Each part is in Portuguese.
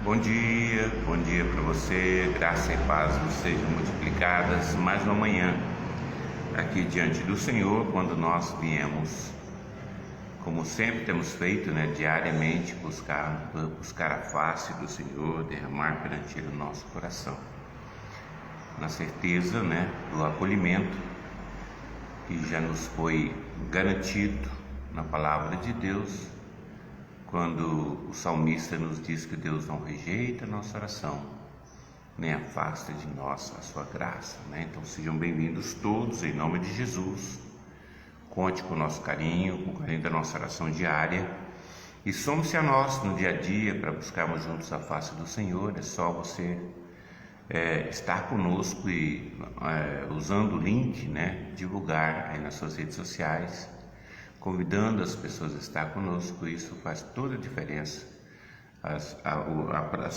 Bom dia para você, graça e paz nos sejam multiplicadas mais uma manhã aqui diante do Senhor, quando nós viemos, como sempre temos feito, diariamente buscar a face do Senhor, derramar perante Ele o nosso coração, na certeza, do acolhimento que já nos foi garantido na palavra de Deus, quando o salmista nos diz que Deus não rejeita a nossa oração, nem afasta de nós a sua graça, Então sejam bem-vindos todos em nome de Jesus. Conte com o nosso carinho, com o carinho da nossa oração diária, e some-se a nós no dia a dia para buscarmos juntos a face do Senhor. É só você estar conosco e usando o link, divulgar aí nas suas redes sociais, convidando as pessoas a estar conosco. Isso faz toda a diferença. As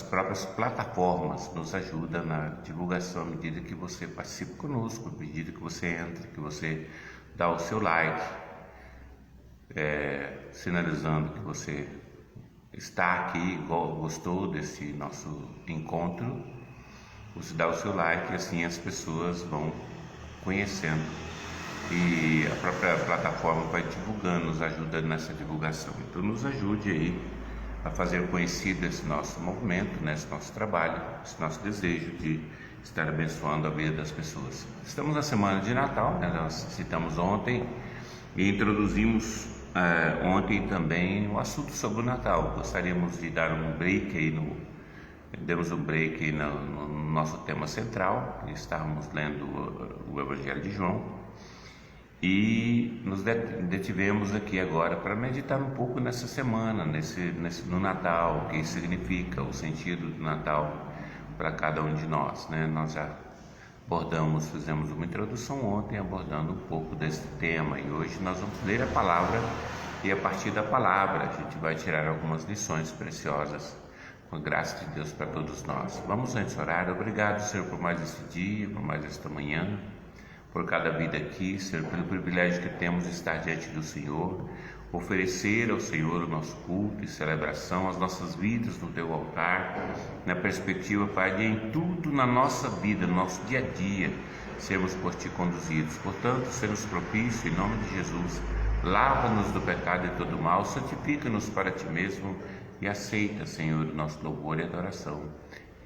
próprias plataformas nos ajudam na divulgação à medida que você participa conosco, à medida que você entra, que você dá o seu like, sinalizando que você está aqui, gostou desse nosso encontro. Você dá o seu like e assim as pessoas vão conhecendo, e a própria plataforma vai divulgando, nos ajuda nessa divulgação. Então nos ajude aí a fazer conhecido esse nosso movimento, esse nosso trabalho, esse nosso desejo de estar abençoando a vida das pessoas. Estamos na semana de Natal, nós citamos ontem e introduzimos ontem também o assunto sobre o Natal. Gostaríamos de dar um break aí no nosso tema central. Estávamos lendo o Evangelho de João e nos detivemos aqui agora para meditar um pouco nessa semana, no Natal, o que significa o sentido do Natal para cada um de nós, Nós já fizemos uma introdução ontem abordando um pouco desse tema, e hoje nós vamos ler a palavra, e a partir da palavra a gente vai tirar algumas lições preciosas, com a graça de Deus para todos nós. Vamos antes orar. Obrigado, Senhor, por mais esse dia, por mais esta manhã, por cada vida aqui, Senhor, pelo privilégio que temos de estar diante do Senhor, oferecer ao Senhor o nosso culto e celebração, as nossas vidas no Teu altar, na perspectiva, Pai, de em tudo na nossa vida, no nosso dia a dia, sermos por Ti conduzidos. Portanto, ser-nos propício, em nome de Jesus, lava-nos do pecado e todo mal, santifica-nos para Ti mesmo e aceita, Senhor, o nosso louvor e adoração,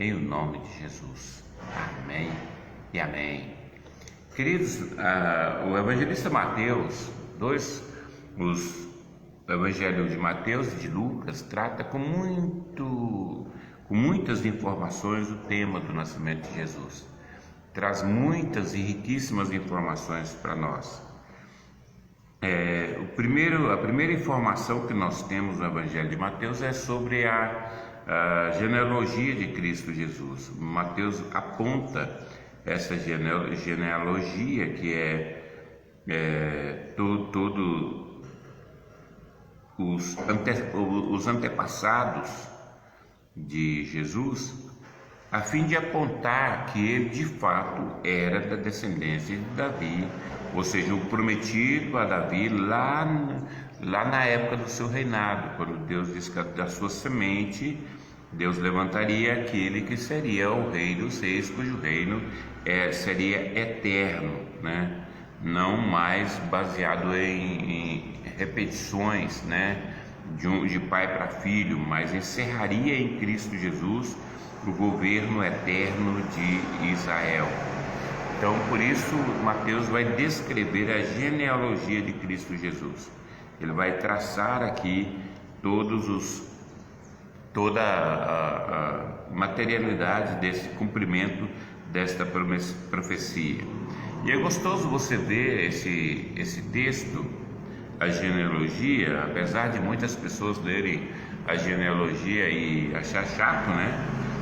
em o nome de Jesus. Amém e amém. Queridos, o evangelista Mateus, o Evangelho de Mateus e de Lucas trata com muitas informações o tema do nascimento de Jesus. Traz muitas e riquíssimas informações para nós. A primeira informação que nós temos no Evangelho de Mateus é sobre a genealogia de Cristo Jesus. Mateus aponta essa genealogia, que os antepassados de Jesus, a fim de apontar que ele de fato era da descendência de Davi, ou seja, o prometido a Davi lá na época do seu reinado, quando Deus disse que da sua semente Deus levantaria aquele que seria o Rei dos Reis, cujo reino seria eterno, não mais baseado em repetições, de pai para filho, mas encerraria em Cristo Jesus o governo eterno de Israel. Então, por isso, Mateus vai descrever a genealogia de Cristo Jesus. Ele vai traçar aqui toda a materialidade desse cumprimento desta profecia. E é gostoso você ver esse texto, a genealogia, apesar de muitas pessoas lerem a genealogia e achar chato,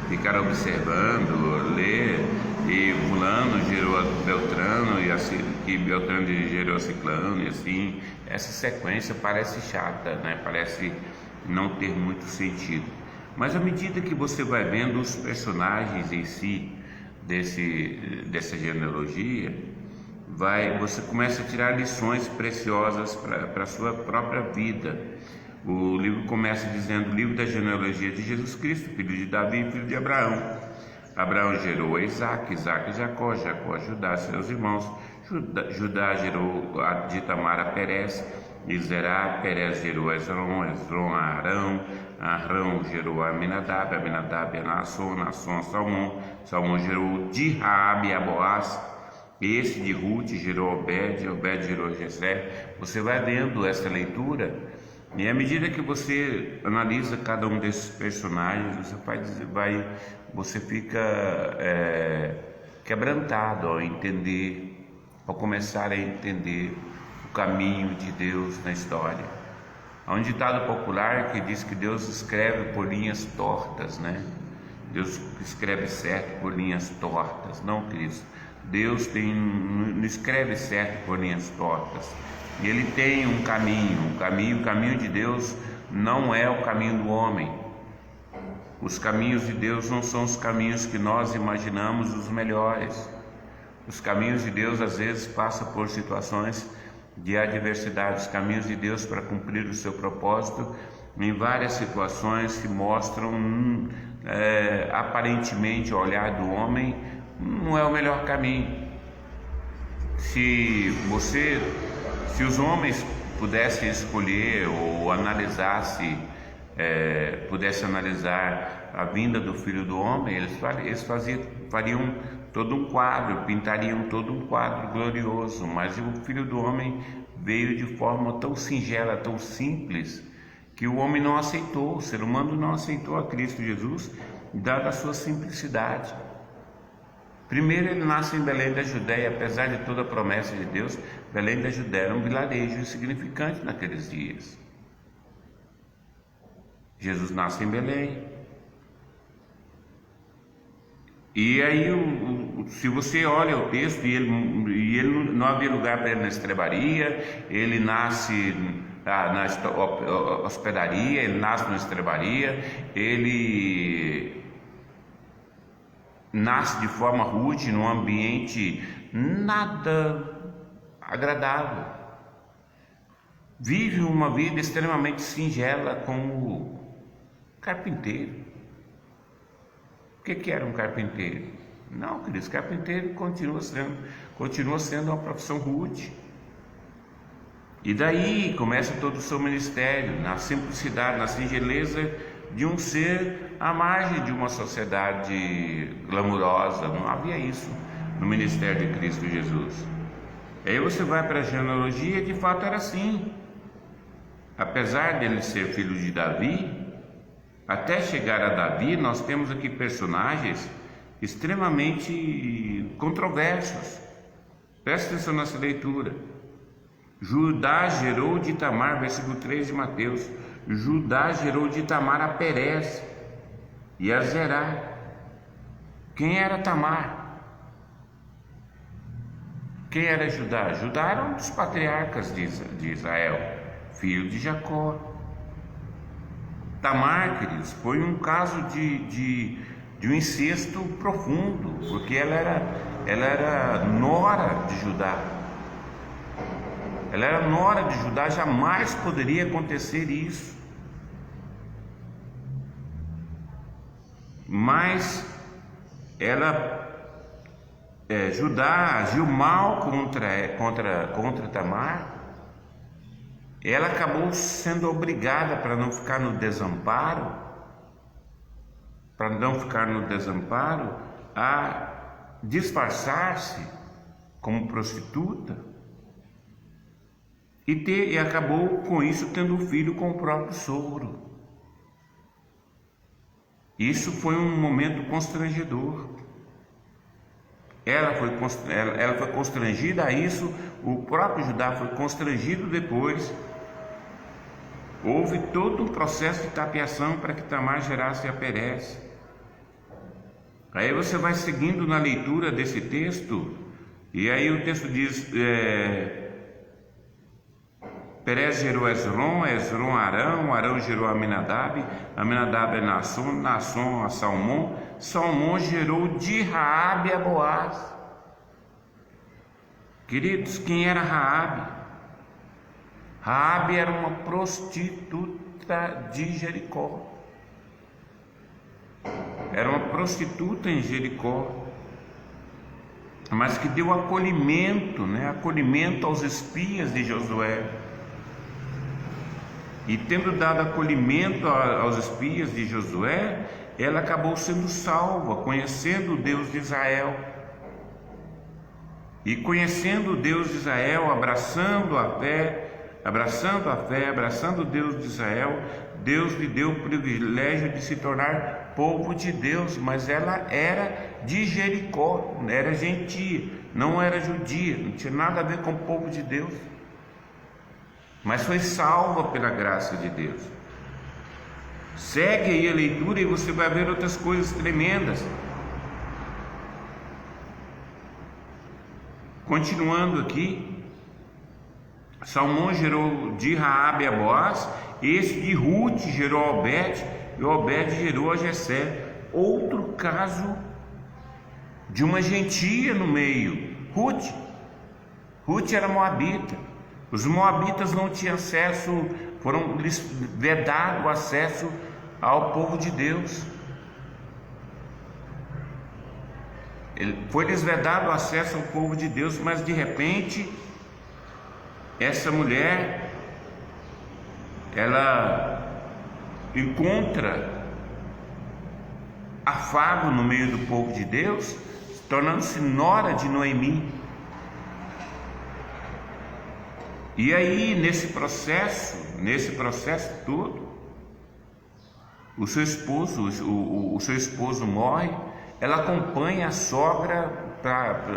ficar observando, ler, e fulano gerou Beltrano, e assim, que Beltrano gerou Ciclano, e assim, essa sequência parece chata, parece não ter muito sentido. Mas à medida que você vai vendo os personagens em si dessa genealogia, você começa a tirar lições preciosas para a sua própria vida. O livro começa dizendo: o livro da genealogia de Jesus Cristo, filho de Davi, filho de Abraão. Abraão gerou a Isaac, Isaac a Jacó, Jacó a Judá, seus irmãos. Judá gerou de Tamar a Perez e Zerá. Perez gerou a Esrom, Esrom a Arão. Arão gerou a Aminadab, Aminadab a Naasson, Naasson a Salmão. Salmão gerou de Raabe a Boaz. Esse de Ruth gerou Obed, Obed gerou Jessé. Você vai vendo essa leitura, e à medida que você analisa cada um desses personagens, você fica quebrantado ao entender, ao começar a entender o caminho de Deus na história. Há um ditado popular que diz que Deus escreve por linhas tortas, né? Deus escreve certo por linhas tortas. Não, queridos. Deus não escreve certo por linhas tortas. E Ele tem um caminho. O caminho de Deus não é o caminho do homem. Os caminhos de Deus não são os caminhos que nós imaginamos os melhores. Os caminhos de Deus às vezes passam por situações de adversidade. Os caminhos de Deus para cumprir o seu propósito, em várias situações se mostram aparentemente, ao olhar do homem, não é o melhor caminho. Se os homens pudessem escolher ou pudessem analisar a vinda do Filho do Homem, eles fariam todo um quadro, pintariam todo um quadro glorioso. Mas o Filho do Homem veio de forma tão singela, tão simples, que o homem não aceitou, o ser humano não aceitou a Cristo Jesus, dada a sua simplicidade. Primeiro, ele nasce em Belém da Judéia. Apesar de toda a promessa de Deus, Belém da Judéia era um vilarejo insignificante naqueles dias. Jesus nasce em Belém. E aí, se você olha o texto, e ele não havia lugar para ele na estrebaria. Ele nasce na hospedaria, ele nasce na estrebaria, ele nasce de forma rude, num ambiente nada agradável. Vive uma vida extremamente singela como carpinteiro. O que era um carpinteiro? Não, queridos, carpinteiro continua sendo uma profissão rude. E daí começa todo o seu ministério, na simplicidade, na singeleza de um ser à margem de uma sociedade glamurosa. Não havia isso no ministério de Cristo Jesus. Aí você vai para a genealogia, de fato era assim. Apesar dele ser filho de Davi, até chegar a Davi, nós temos aqui personagens extremamente controversos. Presta atenção nessa leitura. Judá gerou de Tamar, versículo 3 de Mateus. Judá gerou de Tamar a Perez e a Zerá. Quem era Tamar? Quem era Judá? Judá era um dos patriarcas de Israel, filho de Jacó. Tamar, queridos, foi um caso de um incesto profundo, porque ela era nora de Judá. Ela era nora de Judá, jamais poderia acontecer isso. Mas Judá agiu mal contra Tamar. Ela acabou sendo obrigada, para não ficar no desamparo, a disfarçar-se como prostituta e acabou com isso tendo um filho com o próprio sogro. Isso foi um momento constrangedor. Ela foi constrangida a isso, o próprio Judá foi constrangido depois. Houve todo um processo de tapeação para que Tamar gerasse a Perez. Aí você vai seguindo na leitura desse texto, e aí o texto diz: Perez gerou Esrom, Esrom a Arão, Arão gerou Aminadab, Aminadab a Naasson, Naasson a Salmão, Salmão gerou de Raabe a Boaz. Queridos, quem era Raabe? Raabe era uma prostituta. prostituta de Jericó. Era uma prostituta em Jericó, mas que deu acolhimento, acolhimento aos espias de Josué. E tendo dado acolhimento aos espias de Josué, ela acabou sendo salva, conhecendo o Deus de Israel. E conhecendo o Deus de Israel, abraçando a fé, abraçando o Deus de Israel, Deus lhe deu o privilégio de se tornar povo de Deus, mas ela era de Jericó, era gentia, não era judia, não tinha nada a ver com o povo de Deus, mas foi salva pela graça de Deus. Segue aí a leitura e você vai ver outras coisas tremendas. Continuando aqui, Salmão gerou de Raabe a Boaz, esse de Ruth gerou a Obed, e Obed gerou a Jessé. Outro caso de uma gentia no meio. Ruth era moabita. Os moabitas não tinham acesso, foram-lhes vedado o acesso ao povo de Deus. Foi-lhes vedado o acesso ao povo de Deus, mas de repente essa mulher, ela encontra afago no meio do povo de Deus, tornando-se nora de Noemi. E aí nesse processo todo, o seu esposo morre. Ela acompanha a sogra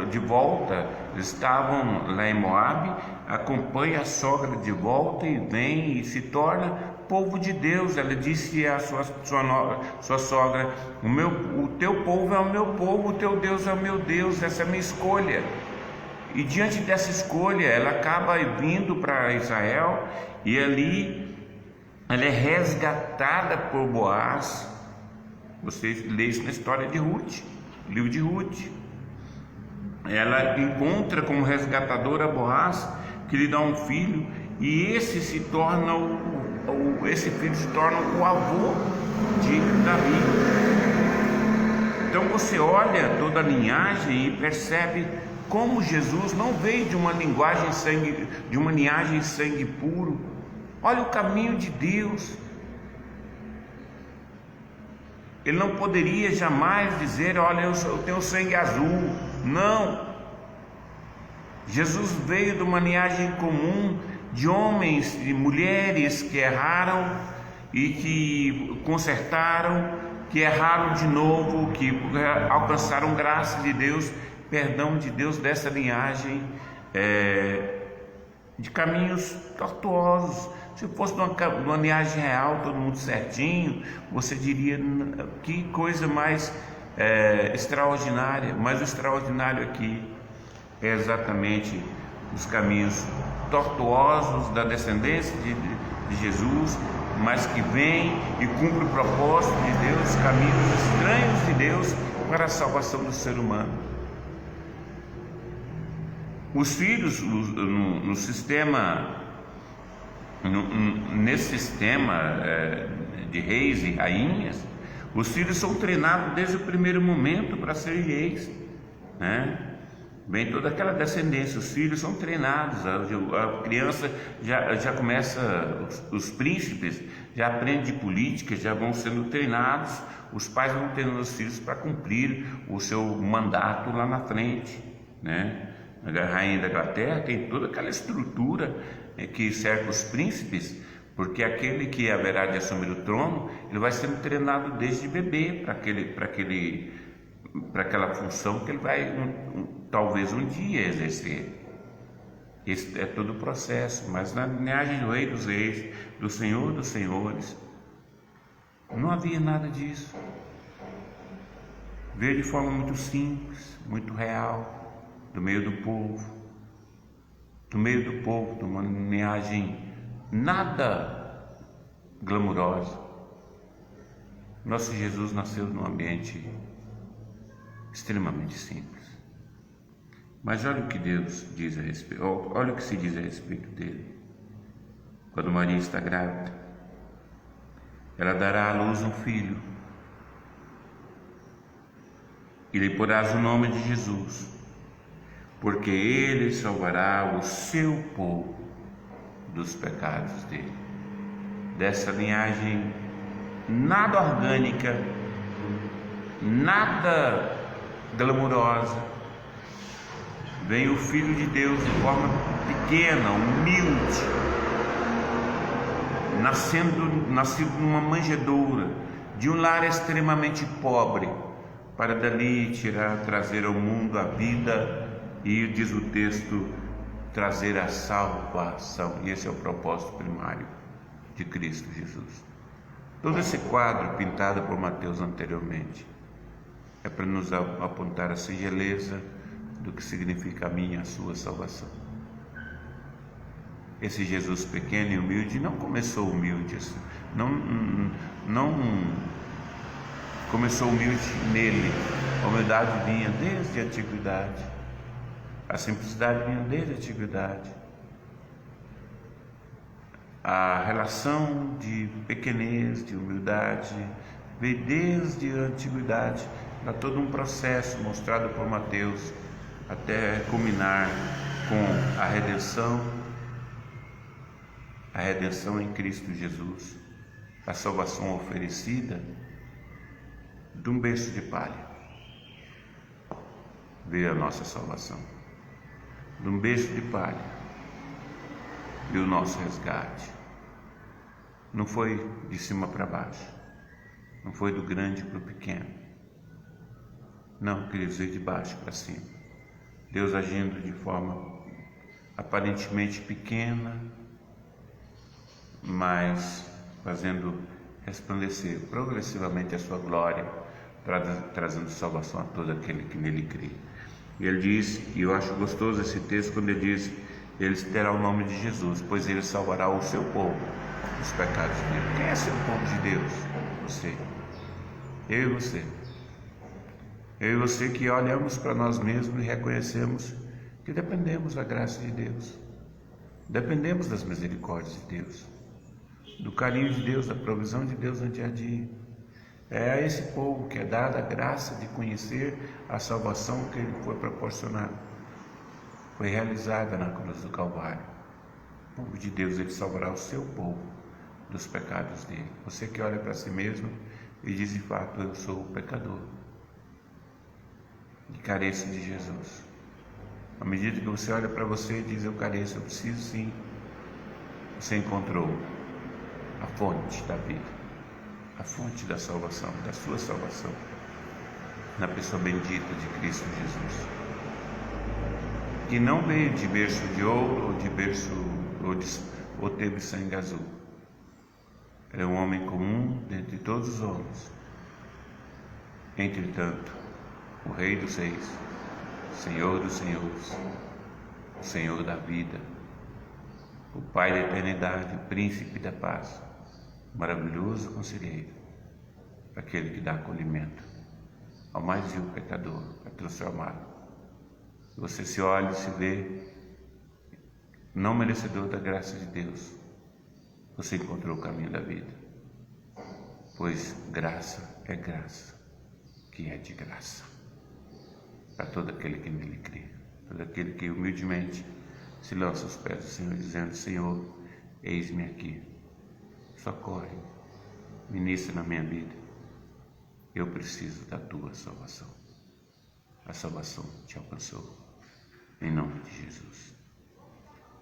de volta. Eles estavam lá em Moabe, acompanha a sogra de volta e vem e se torna povo de Deus. Ela disse à sua sogra: o teu povo é o meu povo, o teu Deus é o meu Deus, essa é a minha escolha. E diante dessa escolha, ela acaba vindo para Israel, e ali ela é resgatada por Boaz. Você lê isso na história de Ruth, livro de Ruth. Ela encontra como resgatadora Boaz, que lhe dá um filho, e esse filho se torna o avô de Davi. Então você olha toda a linhagem e percebe como Jesus não veio de uma linhagem sangue puro. Olha o caminho de Deus. Ele não poderia jamais dizer: olha, eu tenho sangue azul. Não. Jesus veio de uma linhagem comum de homens e mulheres que erraram e que consertaram, que erraram de novo, que alcançaram graça de Deus, perdão de Deus, dessa linhagem de caminhos tortuosos. Se fosse uma linhagem real, todo mundo certinho, você diria: que coisa mais extraordinária. Mas o extraordinário aqui é exatamente os caminhos tortuosos da descendência de Jesus, mas que vem e cumpre o propósito de Deus, caminhos estranhos de Deus para a salvação do ser humano. Os filhos nesse sistema de reis e rainhas, os filhos são treinados desde o primeiro momento para serem reis, Vem toda aquela descendência, os filhos são treinados, a criança já começa, os príncipes já aprendem de política, já vão sendo treinados, os pais vão treinando os filhos para cumprir o seu mandato lá na frente, A rainha da Inglaterra tem toda aquela estrutura que cerca os príncipes, porque aquele que haverá de assumir o trono, ele vai sendo treinado desde bebê para aquela função que ele vai talvez um dia exercer. Esse é todo o processo. Mas na linhagem do Rei dos Reis, do Senhor dos Senhores, não havia nada disso. Veio de forma muito simples, muito real, do meio do povo, de uma linhagem nada glamurosa. Nosso Jesus nasceu num ambiente extremamente simples. Mas olha o que Deus diz a respeito, olha o que se diz a respeito dele. Quando Maria está grávida, ela dará à luz um filho, e lhe porás o nome de Jesus, porque ele salvará o seu povo dos pecados dele. Dessa linhagem nada orgânica, nada glamurosa, vem o Filho de Deus de forma pequena, humilde, nascido numa manjedoura, de um lar extremamente pobre, para dali trazer ao mundo a vida e, diz o texto, trazer a salvação. E esse é o propósito primário de Cristo Jesus. Todo esse quadro pintado por Mateus anteriormente é para nos apontar a singeleza do que significa a minha e a sua salvação. Esse Jesus pequeno e humilde não começou humilde, não começou humilde nele. A humildade vinha desde a antiguidade, a simplicidade vinha desde a antiguidade. A relação de pequenez, de humildade, veio desde a antiguidade, para todo um processo mostrado por Mateus, até culminar com a redenção em Cristo Jesus, a salvação oferecida de um berço de palha. Veio a nossa salvação, de um berço de palha, e o nosso resgate. Não foi de cima para baixo, não foi do grande para o pequeno, não, queridos, veio de baixo para cima. Deus agindo de forma aparentemente pequena, mas fazendo resplandecer progressivamente a sua glória, trazendo salvação a todo aquele que nele crê. E ele diz, e eu acho gostoso esse texto quando ele diz: eles terão o nome de Jesus, pois ele salvará o seu povo dos pecados dele. Quem é esse povo de Deus? Você, eu e você. Eu e você que olhamos para nós mesmos e reconhecemos que dependemos da graça de Deus, dependemos das misericórdias de Deus, do carinho de Deus, da provisão de Deus no dia a dia. É a esse povo que é dada a graça de conhecer a salvação que ele foi proporcionado, foi realizada na cruz do Calvário. O povo de Deus, ele salvará o seu povo dos pecados dele. Você que olha para si mesmo e diz: de fato, eu sou pecador e careço de Jesus. À medida que você olha para você e diz: eu careço, eu preciso sim, você encontrou a fonte da vida, a fonte da salvação, da sua salvação, na pessoa bendita de Cristo Jesus, que não veio de berço de ouro ou de berço ou teve sangue azul. Ele é um homem comum dentre todos os homens. Entretanto, o Rei dos Reis, Senhor dos Senhores, o Senhor da vida, o Pai da eternidade, o Príncipe da paz, maravilhoso conselheiro, aquele que dá acolhimento ao mais vil pecador, é transformado. Você se olha e se vê não merecedor da graça de Deus, você encontrou o caminho da vida, pois graça é graça, que é de graça, para todo aquele que nele crê, todo aquele que humildemente se lança aos pés do Senhor, dizendo: Senhor, eis-me aqui, socorre, ministra na minha vida, eu preciso da tua salvação. A salvação te alcançou, em nome de Jesus.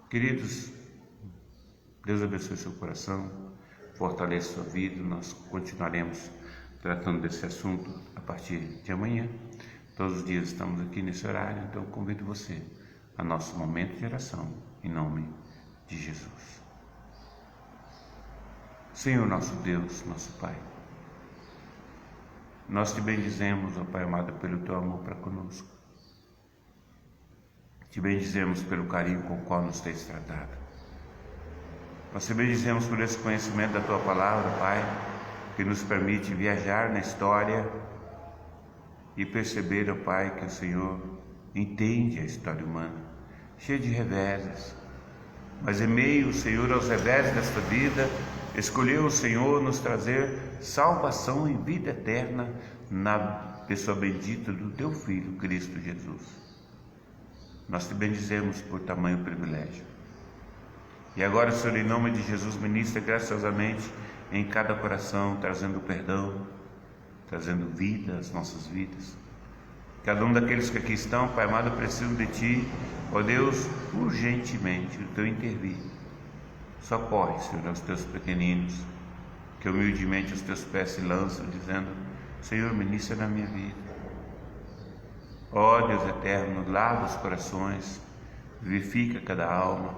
Queridos, Deus abençoe seu coração, fortaleça sua vida. Nós continuaremos tratando desse assunto a partir de amanhã. Todos os dias estamos aqui nesse horário, então convido você a nosso momento de oração, em nome de Jesus. Senhor nosso Deus, nosso Pai, nós te bendizemos, ó Pai amado, pelo teu amor para conosco. Te bendizemos pelo carinho com o qual nos tens tratado. Nós te bendizemos por esse conhecimento da tua palavra, Pai, que nos permite viajar na história e perceber, ó Pai, que o Senhor entende a história humana, cheia de reveses, mas em meio, Senhor, aos reveses desta vida, escolheu o Senhor nos trazer salvação e vida eterna na pessoa bendita do teu Filho, Cristo Jesus. Nós te bendizemos por tamanho privilégio. E agora, Senhor, em nome de Jesus, ministra graciosamente em cada coração, trazendo perdão, trazendo vida às nossas vidas. Cada um daqueles que aqui estão, Pai amado, precisam de Ti, ó Deus, urgentemente, do Teu intervir. Socorre, Senhor, aos Teus pequeninos, que humildemente os Teus pés se lançam, dizendo: Senhor, ministra na minha vida. Ó Deus eterno, lava os corações, vivifica cada alma,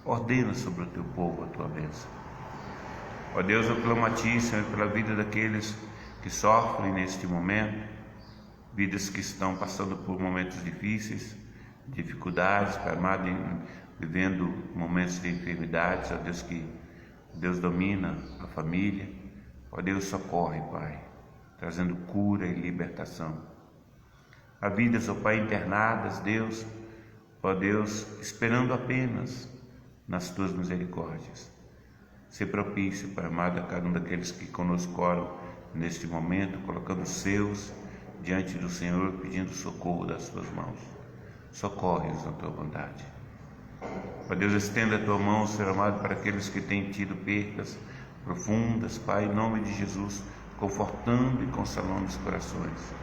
ordena sobre o Teu povo a Tua bênção. Ó Deus, eu clamo a Ti, Senhor, pela vida daqueles que sofrem neste momento, vidas que estão passando por momentos difíceis, dificuldades, Pai amado, vivendo momentos de enfermidades. Ó Deus, que Deus domina a família. Ó Deus, socorre, Pai, trazendo cura e libertação. Há vidas, ó Pai, internadas, Deus, ó Deus, esperando apenas nas Tuas misericórdias. Ser propício, Pai amado, a cada um daqueles que conosco oram neste momento, colocando os seus diante do Senhor, pedindo socorro das Tuas mãos. Socorre-os na Tua bondade. Ó Deus, estenda a Tua mão, Senhor amado, para aqueles que têm tido perdas profundas, Pai, em nome de Jesus, confortando e consolando os corações.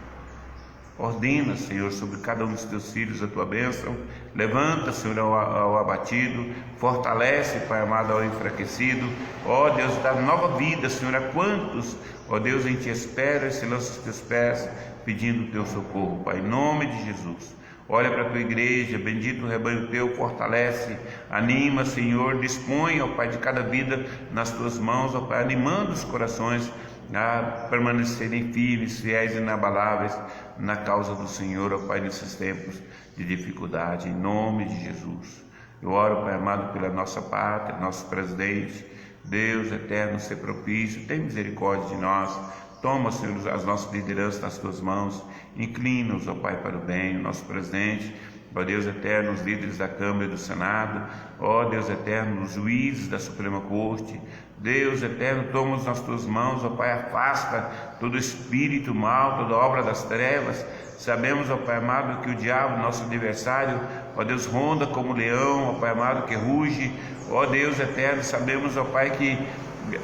Ordena, Senhor, sobre cada um dos Teus filhos a Tua bênção. Levanta, Senhor, ao abatido. Fortalece, Pai amado, ao enfraquecido. Ó Deus, dá nova vida, Senhor, a quantos, ó Deus, em Ti espera e se lança aos Teus pés, pedindo o Teu socorro, Pai, em nome de Jesus. Olha para a Tua igreja, bendito o rebanho Teu, fortalece, anima, Senhor, dispõe, ó Pai, de cada vida nas Tuas mãos, ó Pai, animando os corações a permanecerem firmes, fiéis e inabaláveis na causa do Senhor, ó Pai, nesses tempos de dificuldade, em nome de Jesus. Eu oro, Pai amado, pela nossa pátria, nosso presidente. Deus eterno, ser propício, tem misericórdia de nós. Toma, Senhor, as nossas lideranças nas Tuas mãos, inclina-os, ó Pai, para o bem, o nosso presidente, ó Deus eterno, os líderes da Câmara e do Senado, ó Deus eterno, os juízes da Suprema Corte. Deus eterno, toma-os nas Tuas mãos, ó Pai, afasta todo espírito mal, toda obra das trevas. Sabemos, ó Pai amado, que o diabo, nosso adversário, ó Deus, ronda como leão, ó Pai amado, que ruge. Ó Deus eterno, sabemos, ó Pai, que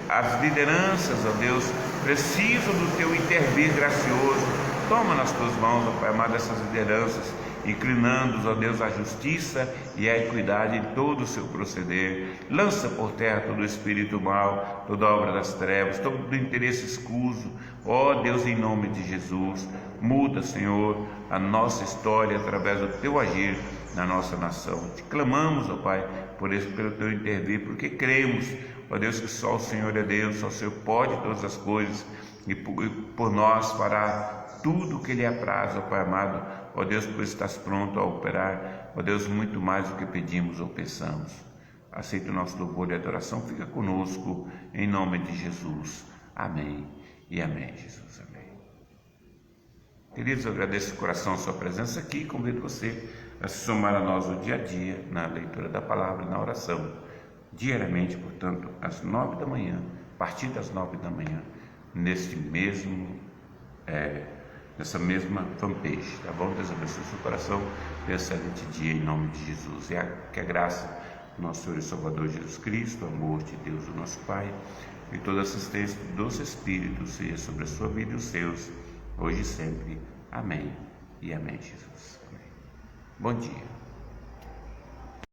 as lideranças, ó Deus, precisam do Teu intervir gracioso. Toma nas Tuas mãos, ó Pai amado, essas lideranças, inclinando-os, ó Deus, à justiça e à equidade em todo o seu proceder. Lança por terra todo o espírito mal, toda obra das trevas, todo o interesse escuso. Ó Deus, em nome de Jesus, muda, Senhor, a nossa história através do Teu agir na nossa nação. Te clamamos, ó Pai, pelo Teu intervir, porque cremos, ó Deus, que só o Senhor é Deus, só o Senhor pode todas as coisas, e por nós fará tudo o que Lhe apraz, ó Pai amado. Ó Deus, pois estás pronto a operar, ó Deus, muito mais do que pedimos ou pensamos. Aceita o nosso louvor e adoração, fica conosco, em nome de Jesus. Amém e amém, Jesus, amém. Queridos, eu agradeço de coração a sua presença aqui e convido você a se somar a nós no dia a dia, na leitura da palavra e na oração, diariamente, portanto, às 9 da manhã, a partir das 9 da manhã, nessa mesma fanpage, tá bom? Deus abençoe o seu coração, tenha um excelente dia em nome de Jesus. Que a graça do nosso Senhor e Salvador Jesus Cristo, o amor de Deus, o nosso Pai, e toda a assistência dos Espíritos seja sobre a sua vida e os seus, hoje e sempre. Amém e amém, Jesus. Amém. Bom dia.